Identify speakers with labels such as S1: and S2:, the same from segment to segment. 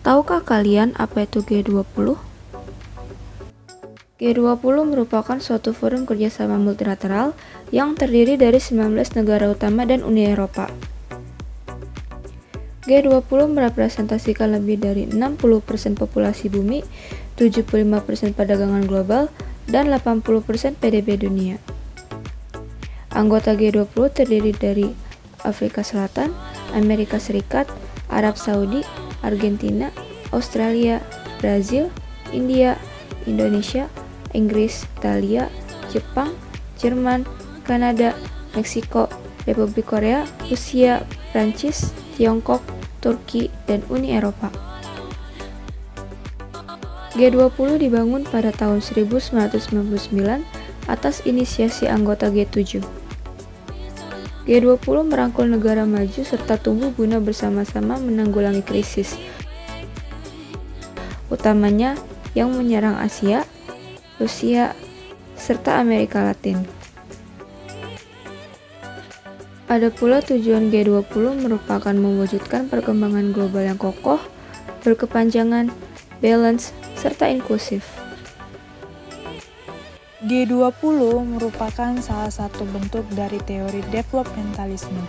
S1: Tahukah kalian apa itu G20? G20 merupakan suatu forum kerjasama multilateral yang terdiri dari 19 negara utama dan Uni Eropa. G20 merepresentasikan lebih dari 60% populasi bumi, 75% perdagangan global, dan 80% PDB dunia. Anggota G20 terdiri dari Afrika Selatan, Amerika Serikat, Arab Saudi, Argentina, Australia, Brazil, India, Indonesia, Inggris, Italia, Jepang, Jerman, Kanada, Meksiko, Republik Korea, Rusia, Prancis, Tiongkok, Turki, dan Uni Eropa. G20 dibangun pada tahun 1999 atas inisiasi anggota G7. G20 merangkul negara maju serta tumbuh guna bersama-sama menanggulangi krisis, utamanya yang menyerang Asia, Rusia, serta Amerika Latin. Ada pula tujuan G20 merupakan mewujudkan perkembangan global yang kokoh, berkepanjangan, balance, serta inklusif.
S2: G20 merupakan salah satu bentuk dari teori developmentalisme.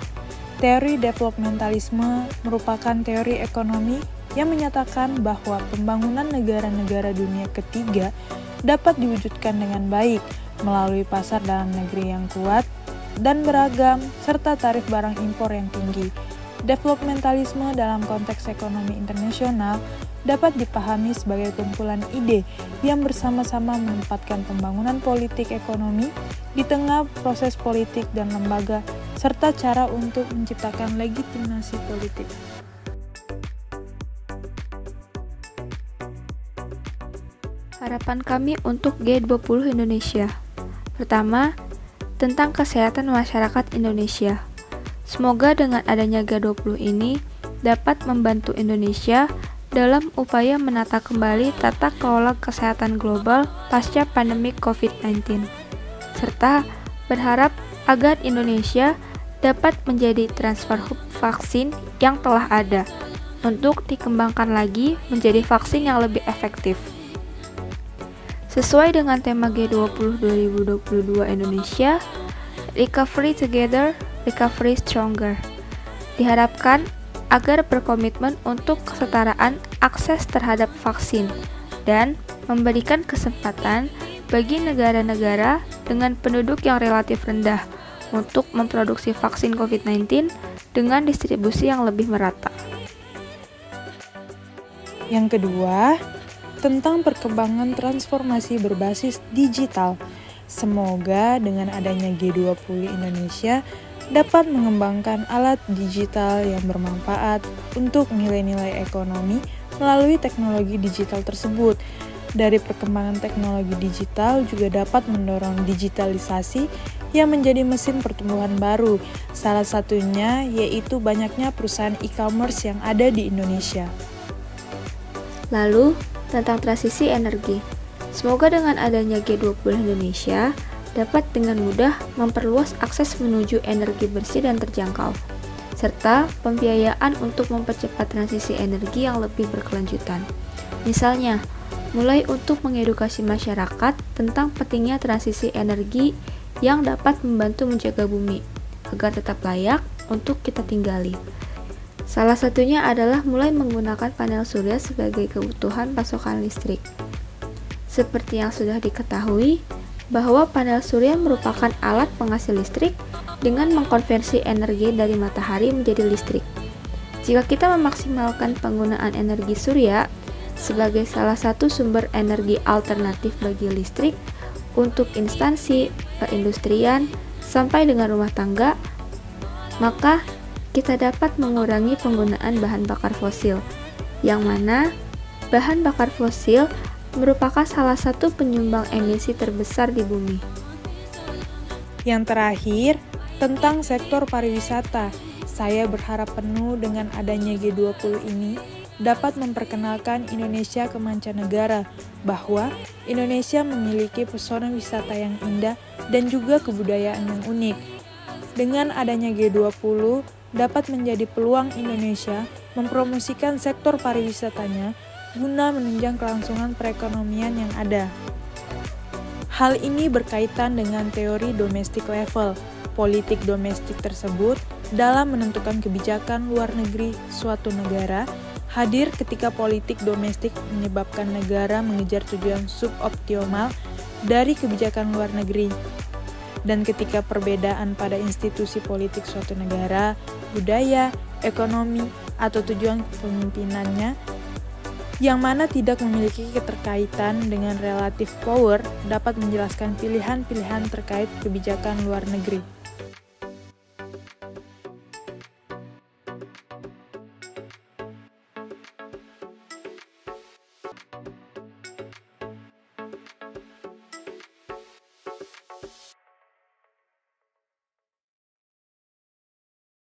S2: Teori developmentalisme merupakan teori ekonomi yang menyatakan bahwa pembangunan negara-negara dunia ketiga dapat diwujudkan dengan baik melalui pasar dalam negeri yang kuat dan beragam, serta tarif barang impor yang tinggi. Developmentalisme dalam konteks ekonomi internasional dapat dipahami sebagai kumpulan ide yang bersama-sama menempatkan pembangunan politik ekonomi di tengah proses politik dan lembaga, serta cara untuk menciptakan legitimasi politik.
S1: Harapan kami untuk G20 Indonesia. Pertama, tentang kesehatan masyarakat Indonesia. Semoga dengan adanya G20 ini dapat membantu Indonesia dalam upaya menata kembali tata kelola kesehatan global pasca pandemi COVID-19, serta berharap agar Indonesia dapat menjadi transfer hub vaksin yang telah ada untuk dikembangkan lagi menjadi vaksin yang lebih efektif. Sesuai dengan tema G20 2022 Indonesia, Recovery Together, Recovery Stronger, diharapkan agar berkomitmen untuk kesetaraan akses terhadap vaksin dan memberikan kesempatan bagi negara-negara dengan penduduk yang relatif rendah untuk memproduksi vaksin COVID-19 dengan distribusi yang lebih merata.
S2: Yang kedua, tentang perkembangan transformasi berbasis digital. Semoga dengan adanya G20 Indonesia dapat mengembangkan alat digital yang bermanfaat untuk nilai-nilai ekonomi melalui teknologi digital tersebut. Dari perkembangan teknologi digital juga dapat mendorong digitalisasi yang menjadi mesin pertumbuhan baru. Salah satunya yaitu banyaknya perusahaan e-commerce yang ada di Indonesia.
S1: Lalu, tentang transisi energi. Semoga dengan adanya G20 Indonesia dapat dengan mudah memperluas akses menuju energi bersih dan terjangkau, serta pembiayaan untuk mempercepat transisi energi yang lebih berkelanjutan. Misalnya, mulai untuk mengedukasi masyarakat tentang pentingnya transisi energi yang dapat membantu menjaga bumi, agar tetap layak untuk kita tinggali. Salah satunya adalah mulai menggunakan panel surya sebagai kebutuhan pasokan listrik. Seperti yang sudah diketahui, bahwa panel surya merupakan alat penghasil listrik dengan mengkonversi energi dari matahari menjadi listrik. Jika kita memaksimalkan penggunaan energi surya sebagai salah satu sumber energi alternatif bagi listrik untuk instansi, perindustrian, sampai dengan rumah tangga, maka kita dapat mengurangi penggunaan bahan bakar fosil, yang mana bahan bakar fosil merupakan salah satu penyumbang emisi terbesar di bumi.
S2: Yang terakhir, tentang sektor pariwisata. Saya berharap penuh dengan adanya G20 ini dapat memperkenalkan Indonesia ke mancanegara, bahwa Indonesia memiliki pesona wisata yang indah dan juga kebudayaan yang unik. Dengan adanya G20, dapat menjadi peluang Indonesia mempromosikan sektor pariwisatanya guna menunjang kelangsungan perekonomian yang ada. Hal ini berkaitan dengan teori domestic level. Politik domestik tersebut dalam menentukan kebijakan luar negeri suatu negara hadir ketika politik domestik menyebabkan negara mengejar tujuan suboptimal dari kebijakan luar negeri. Dan ketika perbedaan pada institusi politik suatu negara, budaya, ekonomi, atau tujuan kepemimpinannya yang mana tidak memiliki keterkaitan dengan relative power dapat menjelaskan pilihan-pilihan terkait kebijakan luar negeri.